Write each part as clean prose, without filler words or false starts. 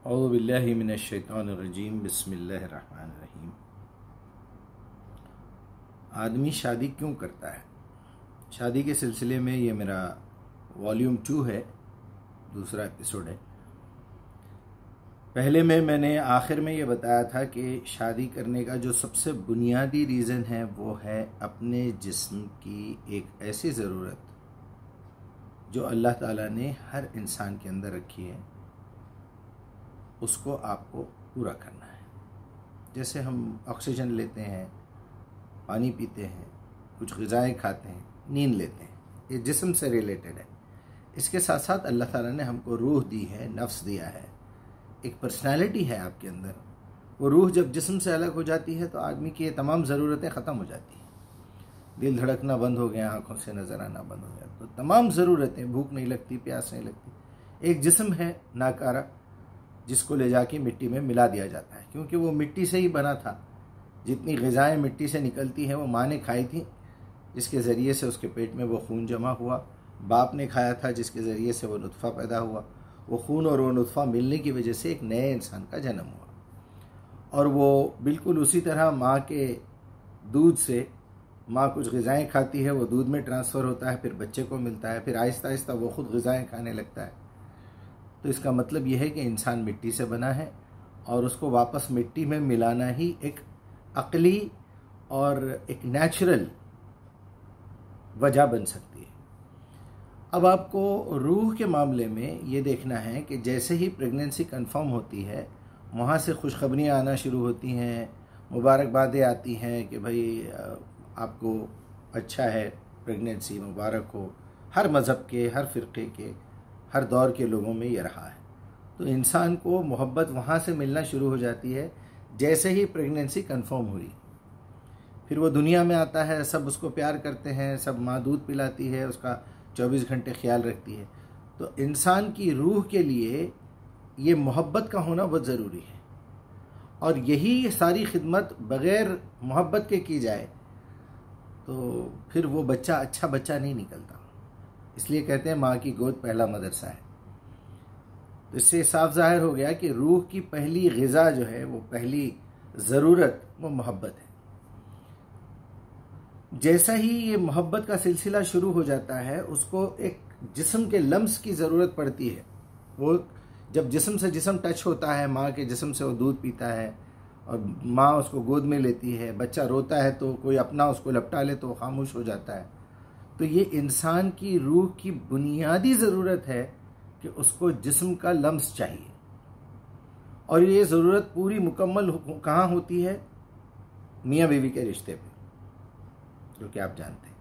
औज़ु बिल्लाहि मिनश्शैतानिर्रजीम बिस्मिल्लाहिर्रहमानिर्रहीम। आदमी शादी क्यों करता है? शादी के सिलसिले में ये मेरा वॉल्यूम 2 है, दूसरा एपिसोड है। पहले में मैंने आखिर में ये बताया था कि शादी करने का जो सबसे बुनियादी रीज़न है वो है अपने जिस्म की एक ऐसी ज़रूरत जो अल्लाह ताला ने हर इंसान के अंदर रखी है, उसको आपको पूरा करना है। जैसे हम ऑक्सीजन लेते हैं, पानी पीते हैं, कुछ ग़िज़ाएँ खाते हैं, नींद लेते हैं, ये जिस्म से रिलेटेड है। इसके साथ साथ अल्लाह ताला ने हमको रूह दी है, नफ्स दिया है, एक पर्सनालिटी है आपके अंदर। वो रूह जब जिस्म से अलग हो जाती है तो आदमी की ये तमाम ज़रूरतें ख़त्म हो जाती हैं। दिल धड़कना बंद हो गया, आँखों से नज़र आना बंद हो गया, तो तमाम ज़रूरतें, भूख नहीं लगती, प्यास नहीं लगती। एक जिस्म है नाकारा जिसको ले जाके मिट्टी में मिला दिया जाता है, क्योंकि वो मिट्टी से ही बना था। जितनी ग़िज़ाएँ मिट्टी से निकलती हैं वो माँ ने खाई थी, जिसके ज़रिए से उसके पेट में वो खून जमा हुआ। बाप ने खाया था, जिसके ज़रिए से वो नुत्फ़ा पैदा हुआ। वो खून और वो नुत्फ़ा मिलने की वजह से एक नए इंसान का जन्म हुआ। और वो बिल्कुल उसी तरह माँ के दूध से, माँ कुछ ग़िज़ाएँ खाती है, वो दूध में ट्रांसफ़र होता है, फिर बच्चे को मिलता है, फिर आहिस्ता आहिस्ता वो ख़ुद ग़िज़ाएँ खाने लगता है। तो इसका मतलब यह है कि इंसान मिट्टी से बना है और उसको वापस मिट्टी में मिलाना ही एक अक़ली और एक नेचुरल वजह बन सकती है। अब आपको रूह के मामले में ये देखना है कि जैसे ही प्रेगनेंसी कंफर्म होती है, वहाँ से खुशखबरियाँ आना शुरू होती हैं, मुबारकबादें आती हैं कि भाई आपको अच्छा है, प्रेगनेंसी मुबारक हो। हर मज़हब के, हर फ़िरक़े के, हर दौर के लोगों में ये रहा है। तो इंसान को मोहब्बत वहाँ से मिलना शुरू हो जाती है जैसे ही प्रेगनेंसी कंफर्म हुई। फिर वो दुनिया में आता है, सब उसको प्यार करते हैं, सब माँ दूध पिलाती है, उसका 24 घंटे ख्याल रखती है। तो इंसान की रूह के लिए ये मोहब्बत का होना बहुत ज़रूरी है। और यही सारी खिदमत बग़ैर मोहब्बत के की जाए तो फिर वो बच्चा अच्छा बच्चा नहीं निकलता। इसलिए कहते हैं माँ की गोद पहला मदरसा है। तो इससे साफ ज़ाहिर हो गया कि रूह की पहली ग़िज़ा जो है, वो पहली ज़रूरत, वो मोहब्बत है। जैसा ही ये मोहब्बत का सिलसिला शुरू हो जाता है, उसको एक जिस्म के लम्स की ज़रूरत पड़ती है। वो जब जिस्म से जिस्म टच होता है, माँ के जिस्म से वो दूध पीता है और माँ उसको गोद में लेती है, बच्चा रोता है तो कोई अपना उसको लपटा ले तो वो खामोश हो जाता है। तो ये इंसान की रूह की बुनियादी ज़रूरत है कि उसको जिस्म का लम्स चाहिए। और ये ज़रूरत पूरी मुकम्मल कहाँ होती है? मियाँ बीवी के रिश्ते पे, जो कि आप जानते हैं।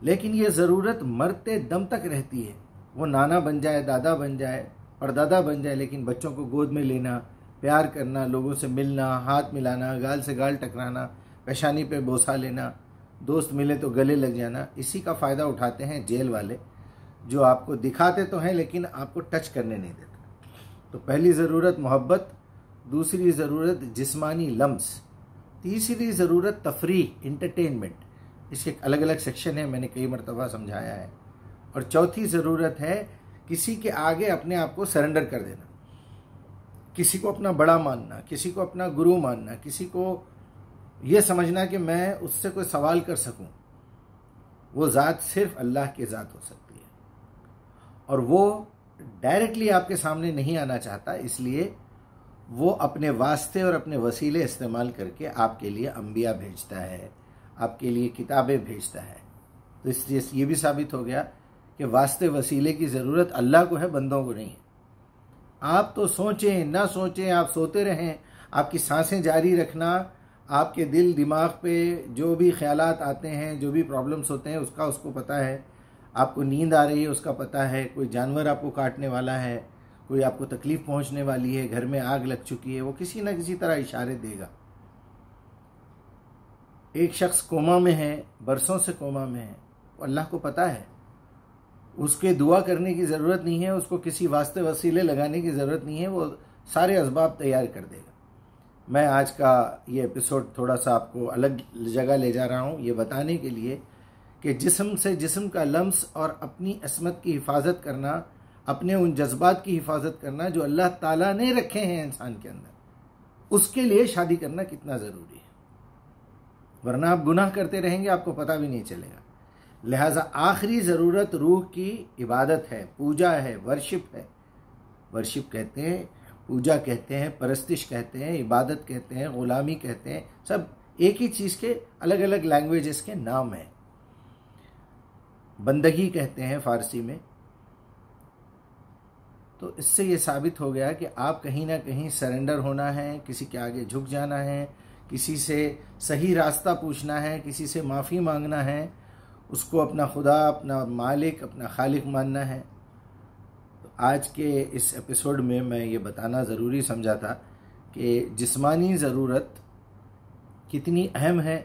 लेकिन ये ज़रूरत मरते दम तक रहती है। वो नाना बन जाए, दादा बन जाए, परदादा बन जाए, लेकिन बच्चों को गोद में लेना, प्यार करना, लोगों से मिलना, हाथ मिलाना, गाल से गाल टकराना, पेशानी पे बोसा लेना, दोस्त मिले तो गले लग जाना, इसी का फ़ायदा उठाते हैं जेल वाले, जो आपको दिखाते तो हैं लेकिन आपको टच करने नहीं देते। तो पहली ज़रूरत मोहब्बत, दूसरी ज़रूरत जिस्मानी लम्स, तीसरी ज़रूरत तफरीह, इंटरटेनमेंट। इसके अलग अलग सेक्शन है, मैंने कई मरतबा समझाया है। और चौथी ज़रूरत है किसी के आगे अपने आप को सरेंडर कर देना, किसी को अपना बड़ा मानना, किसी को अपना गुरु मानना, किसी को ये समझना कि मैं उससे कोई सवाल कर सकूं। वो ज़ात सिर्फ अल्लाह की ज़ात हो सकती है और वो डायरेक्टली आपके सामने नहीं आना चाहता, इसलिए वो अपने वास्ते और अपने वसीले इस्तेमाल करके आपके लिए अंबिया भेजता है, आपके लिए किताबें भेजता है। तो इसलिए ये भी साबित हो गया कि वास्ते वसीले की ज़रूरत अल्लाह को है, बंदों को नहीं है। आप तो सोचें ना सोचें, आप सोते रहें, आपकी सांसें जारी रखना, आपके दिल दिमाग पे जो भी ख्यालात आते हैं, जो भी प्रॉब्लम्स होते हैं, उसका उसको पता है। आपको नींद आ रही है, उसका पता है। कोई जानवर आपको काटने वाला है, कोई आपको तकलीफ़ पहुंचने वाली है, घर में आग लग चुकी है, वो किसी न किसी तरह इशारे देगा। एक शख्स कोमा में है, बरसों से कोमा में है, वो अल्लाह को पता है, उसके दुआ करने की ज़रूरत नहीं है, उसको किसी वास्ते वसीले लगाने की ज़रूरत नहीं है, वो सारे असबाब तैयार कर देगा। मैं आज का ये एपिसोड थोड़ा सा आपको अलग जगह ले जा रहा हूँ, ये बताने के लिए कि जिस्म से जिस्म का लम्स और अपनी अस्मत की हिफाजत करना अपने उन जज्बात की हिफाजत करना जो अल्लाह ताला ने रखे हैं इंसान के अंदर, उसके लिए शादी करना कितना ज़रूरी है। वरना आप गुनाह करते रहेंगे, आपको पता भी नहीं चलेगा। लिहाजा आखिरी ज़रूरत रूह की इबादत है, पूजा है, वर्शिप है। वर्शिप कहते हैं, पूजा कहते हैं, परस्तिश कहते हैं, इबादत कहते हैं, ग़ुलामी कहते हैं, सब एक ही चीज़ के अलग अलग लैंग्वेजेस के नाम हैं। बंदगी कहते हैं फ़ारसी में। तो इससे ये साबित हो गया कि आप कहीं ना कहीं सरेंडर होना है, किसी के आगे झुक जाना है, किसी से सही रास्ता पूछना है, किसी से माफ़ी मांगना है, उसको अपना खुदा, अपना मालिक, अपना खालिक मानना है। तो आज के इस एपिसोड में मैं ये बताना ज़रूरी समझा था कि जिस्मानी ज़रूरत कितनी अहम है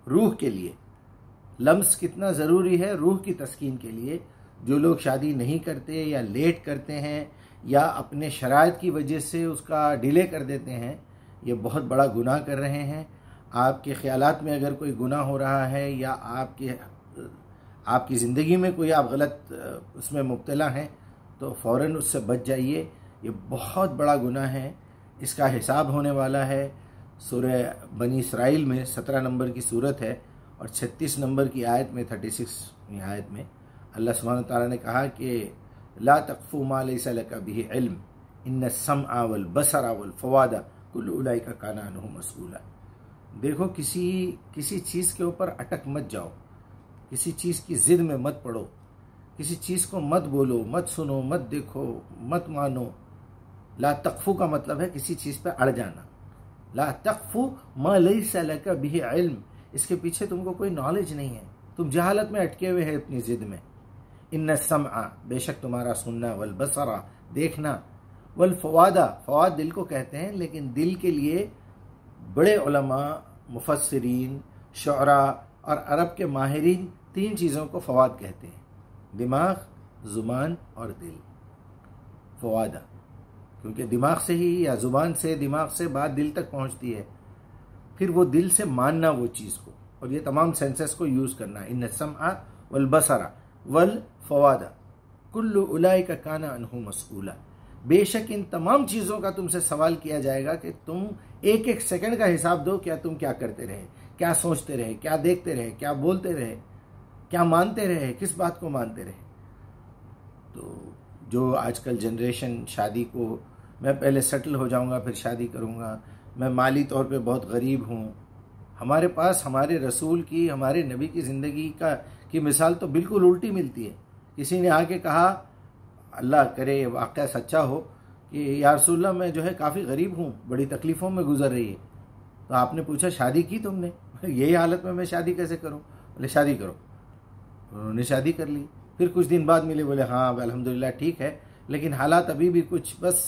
रूह के लिए, लम्स कितना ज़रूरी है रूह की तस्कीन के लिए। जो लोग शादी नहीं करते या लेट करते हैं या अपने शराइत की वजह से उसका डिले कर देते हैं, ये बहुत बड़ा गुनाह कर रहे हैं। आपके ख़यालात में अगर कोई गुनाह हो रहा है या आपकी ज़िंदगी में कोई आप गलत उसमें मुब्तला हैं, तो फ़ौरन उससे बच जाइए। ये बहुत बड़ा गुनाह है, इसका हिसाब होने वाला है। सूरह बनी इसराइल में 17 नंबर की सूरत है और 36 नंबर की आयत में, 36वीं आयत में अल्लाह सुब्हानहू तआला ने कहा कि ला तक़फ़ू मा लैसा लका बिही इल्म इन्न सम्अ वल बसरा वल फ़वादा कुल्लु उलाइका काना अन्हु मसऊला। देखो, किसी चीज़ के ऊपर अटक मत जाओ, किसी चीज़ की ज़िद में मत पड़ो, किसी चीज़ को मत बोलो, मत सुनो, मत देखो, मत मानो। ला तक़फ़ू का मतलब है किसी चीज़ पे अड़ जाना। ला तक़फ़ू मा लैसा लका बिही इल्म, इसके पीछे तुमको कोई नॉलेज नहीं है, तुम जहालत में अटके हुए हैं अपनी ज़िद में। इन्न सम्अ, बेशक तुम्हारा सुनना, वल बसरा, देखना, वल फ़वादा, फ़वाद दिल को कहते हैं, लेकिन दिल के लिए बड़े उलमा, मुफस्सिरीन, शुअरा और अरब के माहिरीन 3 चीज़ों को फ़वाद कहते हैं: दिमाग, ज़ुबान और दिल। फ़वादा, क्योंकि दिमाग से ही या ज़ुबान से, दिमाग से बात दिल तक पहुंचती है, फिर वो दिल से मानना वो चीज़ को, और ये तमाम सेंसेस को यूज़ करना। इन्न सम्अ वल बसरा वल फ़वादा कुल्लु उलाइका काना अन्हु मसऊला। बेशक इन तमाम चीज़ों का तुमसे सवाल किया जाएगा कि तुम एक एक सेकंड का हिसाब दो, क्या तुम क्या करते रहे, क्या सोचते रहे, क्या देखते रहे, क्या बोलते रहे, क्या मानते रहे, किस बात को मानते रहे। तो जो आजकल जनरेशन शादी को, मैं पहले सेटल हो जाऊंगा फिर शादी करूंगा, मैं माली तौर पे बहुत गरीब हूँ, हमारे पास हमारे रसूल की, हमारे नबी की ज़िंदगी की मिसाल तो बिल्कुल उल्टी मिलती है। किसी ने आके कहा, अल्लाह करे वाक़या सच्चा हो, कि या रसूलल्लाह मैं जो है काफ़ी गरीब हूँ, बड़ी तकलीफ़ों में गुजर रही है। तो आपने पूछा शादी की तुमने? यही हालत में मैं शादी कैसे करूँ? बोले शादी करो। उन्होंने शादी कर ली। फिर कुछ दिन बाद मिले, बोले हाँ अल्हम्दुलिल्लाह ठीक है, लेकिन हालात अभी भी कुछ बस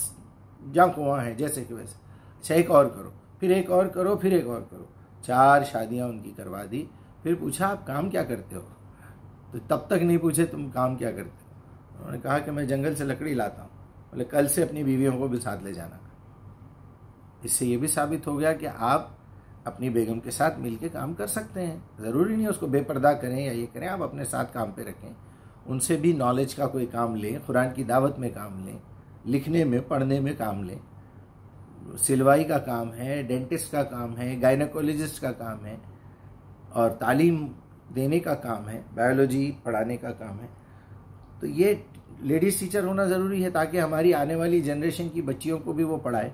जहाँ को वहाँ है, जैसे कि वैसे। अच्छा एक और करो, फिर एक और करो, फिर एक और करो। 4 शादियाँ उनकी करवा दी। फिर पूछा आप काम क्या करते हो? तो तब तक नहीं पूछे तुम काम क्या करते हो। उन्होंने कहा कि मैं जंगल से लकड़ी लाता हूँ। बोले कल से अपनी बीवियों को भी साथ ले जाना। इससे ये भी साबित हो गया कि आप अपनी बेगम के साथ मिलकर काम कर सकते हैं। ज़रूरी नहीं उसको बेपर्दा करें या ये करें, आप अपने साथ काम पे रखें। उनसे भी नॉलेज का कोई काम लें, कुरान की दावत में काम लें, लिखने में, पढ़ने में काम लें। सिलवाई का काम है, डेंटिस्ट का काम है, गायनेकोलॉजिस्ट का काम है, और तालीम देने का काम है, बायोलॉजी पढ़ाने का काम है। तो ये लेडीज़ टीचर होना ज़रूरी है ताकि हमारी आने वाली जनरेशन की बच्चियों को भी वो पढ़ाए।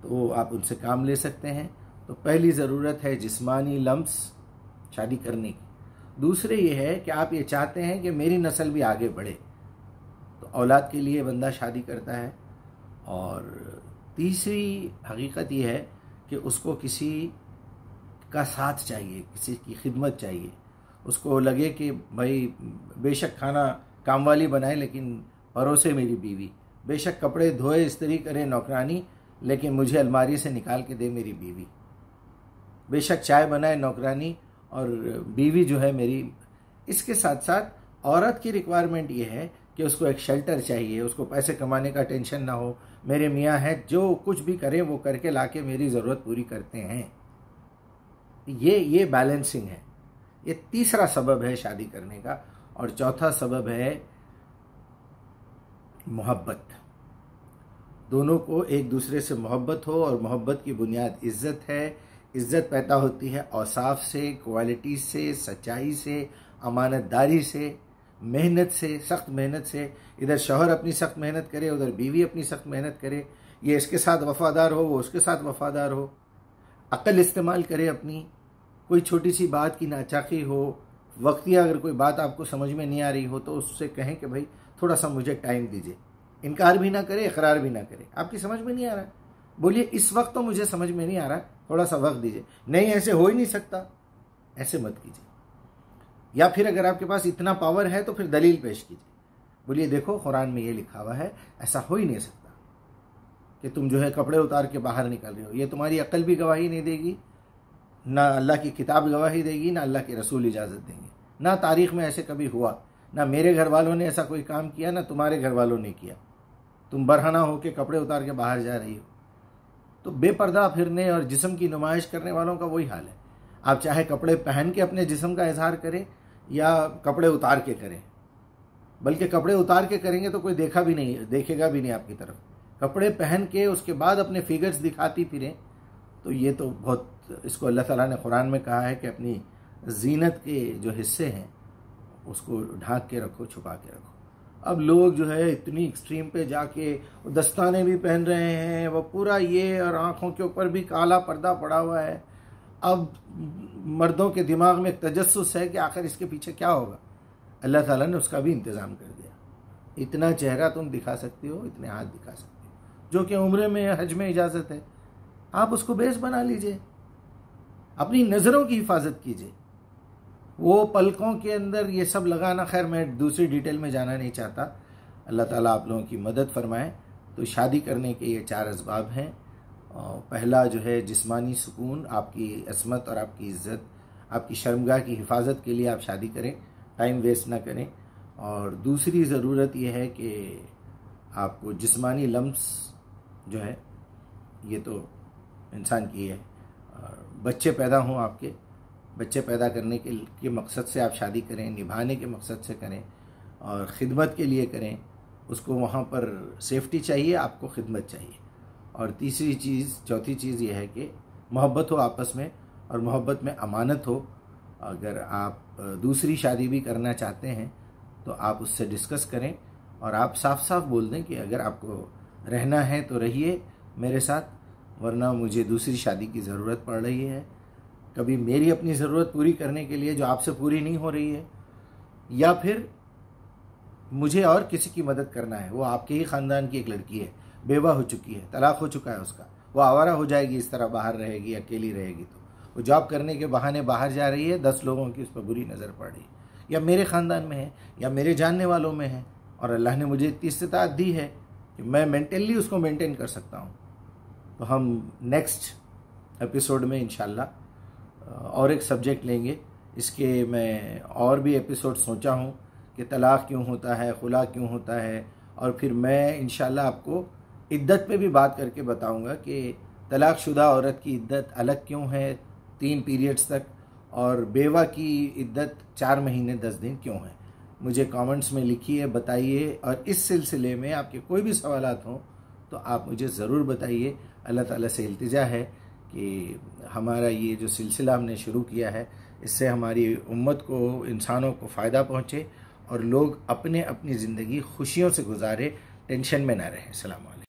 तो आप उनसे काम ले सकते हैं। तो पहली ज़रूरत है जिस्मानी लम्स शादी करने की। दूसरे ये है कि आप ये चाहते हैं कि मेरी नस्ल भी आगे बढ़े, तो औलाद के लिए बंदा शादी करता है। और तीसरी हकीकत ये है कि उसको किसी का साथ चाहिए, किसी की खिदमत चाहिए। उसको लगे कि भाई बेशक खाना काम वाली बनाए लेकिन परोसे मेरी बीवी, बेशक कपड़े धोए इस्त्री करे नौकरानी, लेकिन मुझे अलमारी से निकाल के दे मेरी बीवी। बेशक चाय बनाए नौकरानी और बीवी जो है मेरी। इसके साथ साथ औरत की रिक्वायरमेंट ये है कि उसको एक शेल्टर चाहिए, उसको पैसे कमाने का टेंशन ना हो। मेरे मियाँ हैं, जो कुछ भी करें वो करके लाके मेरी ज़रूरत पूरी करते हैं। ये बैलेंसिंग है। ये तीसरा सबब है शादी करने का। और चौथा सबब है मोहब्बत, दोनों को एक दूसरे से मोहब्बत हो, और मोहब्बत की बुनियाद इज़्ज़त है। इज़्ज़त पैदा होती है औसाफ से, क्वालिटी से, सच्चाई से, अमानतदारी से, मेहनत से, सख्त मेहनत से। इधर शौहर अपनी सख्त मेहनत करे, उधर बीवी अपनी सख्त मेहनत करे, ये इसके साथ वफ़ादार हो, वो उसके साथ वफ़ादार हो, अक्ल इस्तेमाल करे अपनी, कोई छोटी सी बात की नाचाकी हो, वक्तिया अगर कोई बात आपको समझ में नहीं आ रही हो तो उससे कहें कि भाई थोड़ा सा मुझे टाइम दीजिए। इनकार भी ना करे, इकरार भी ना करे, आपकी समझ में नहीं आ रहा है, बोलिए इस वक्त तो मुझे समझ में नहीं आ रहा, थोड़ा सा वक्त दीजिए। नहीं, ऐसे हो ही नहीं सकता, ऐसे मत कीजिए। या फिर अगर आपके पास इतना पावर है तो फिर दलील पेश कीजिए, बोलिए देखो कुरान में ये लिखा हुआ है, ऐसा हो ही नहीं सकता कि तुम जो है कपड़े उतार के बाहर निकल रहे हो। ये तुम्हारी अक्ल भी गवाही नहीं देगी, ना अल्लाह की किताब गवाही देगी, ना अल्लाह के रसूल इजाज़त देंगे, ना तारीख़ में ऐसे कभी हुआ, ना मेरे घर वालों ने ऐसा कोई काम किया, ना तुम्हारे घर वालों ने किया। तुम बरहना हो के कपड़े उतार के बाहर जा रही हो, तो बेपर्दा फिरने और जिस्म की नुमाइश करने वालों का वही हाल है। आप चाहे कपड़े पहन के अपने जिस्म का इजहार करें या कपड़े उतार के करें, बल्कि कपड़े उतार के करेंगे तो कोई देखेगा भी नहीं आपकी तरफ। कपड़े पहन के उसके बाद अपने फिगर्स दिखाती फिरें तो ये तो बहुत, इसको अल्लाह ताला ने कुरान में कहा है कि अपनी जीनत के जो हिस्से हैं उसको ढांक के रखो, छुपा के रखो। अब लोग जो है इतनी एक्सट्रीम पे जाके दस्ताने भी पहन रहे हैं, वो पूरा ये, और आँखों के ऊपर भी काला पर्दा पड़ा हुआ है। अब मर्दों के दिमाग में एक तजस्सुस है कि आखिर इसके पीछे क्या होगा। अल्लाह ताला ने उसका भी इंतज़ाम कर दिया। इतना चेहरा तुम दिखा सकती हो, इतने हाथ दिखा सकती हो, जो कि उम्रे में, हज में इजाज़त है, आप उसको बेस बना लीजिए। अपनी नज़रों की हिफाजत कीजिए। वो पलकों के अंदर ये सब लगाना, खैर मैं दूसरी डिटेल में जाना नहीं चाहता, अल्लाह ताला आप लोगों की मदद फरमाए। तो शादी करने के ये 4 असबाब हैं। पहला जो है जिस्मानी सुकून, आपकी असमत और आपकी इज़्ज़त, आपकी शर्मगाह की हिफाजत के लिए आप शादी करें, टाइम वेस्ट ना करें। और दूसरी ज़रूरत यह है कि आपको जिस्मानी लम्स जो है, ये तो इंसान की है, बच्चे पैदा हों, आपके बच्चे पैदा करने के मकसद से आप शादी करें, निभाने के मकसद से करें और ख़िदमत के लिए करें। उसको वहाँ पर सेफ्टी चाहिए, आपको खिदमत चाहिए। और चौथी चीज़ ये है कि मोहब्बत हो आपस में, और मोहब्बत में अमानत हो। अगर आप दूसरी शादी भी करना चाहते हैं तो आप उससे डिस्कस करें, और आप साफ साफ बोल दें कि अगर आपको रहना है तो रहिए मेरे साथ, वरना मुझे दूसरी शादी की ज़रूरत पड़ रही है। कभी मेरी अपनी ज़रूरत पूरी करने के लिए जो आपसे पूरी नहीं हो रही है, या फिर मुझे और किसी की मदद करना है। वो आपके ही ख़ानदान की एक लड़की है, बेवा हो चुकी है, तलाक हो चुका है उसका, वो आवारा हो जाएगी, इस तरह बाहर रहेगी, अकेली रहेगी, तो वो जॉब करने के बहाने बाहर जा रही है, 10 लोगों की उस पर बुरी नज़र पड़ रही है, या मेरे ख़ानदान में है या मेरे जानने वालों में है, और अल्लाह ने मुझे इतनी इस्तिताअत दी है कि मैं मेंटली उसको मेंटेन कर सकता हूँ। तो हम नेक्स्ट एपिसोड में इंशाल्लाह और एक सब्जेक्ट लेंगे। इसके मैं और भी एपिसोड सोचा हूँ कि तलाक़ क्यों होता है, खुला क्यों होता है, और फिर मैं इंशाल्लाह आपको इद्दत पे भी बात करके बताऊँगा कि तलाक़शुदा औरत की इद्दत अलग क्यों है 3 पीरियड्स तक, और बेवा की इद्दत 4 महीने 10 दिन क्यों है। मुझे कमेंट्स में लिखिए, बताइए, और इस सिलसिले में आपके कोई भी सवालात हों तो आप मुझे ज़रूर बताइए। अल्लाह ताला से इल्तिजा है कि हमारा ये जो सिलसिला हमने शुरू किया है, इससे हमारी उम्मत को, इंसानों को फ़ायदा पहुँचे, और लोग अपनी ज़िंदगी खुशियों से गुजारे, टेंशन में ना रहें। अस्सलाम वालेकुम।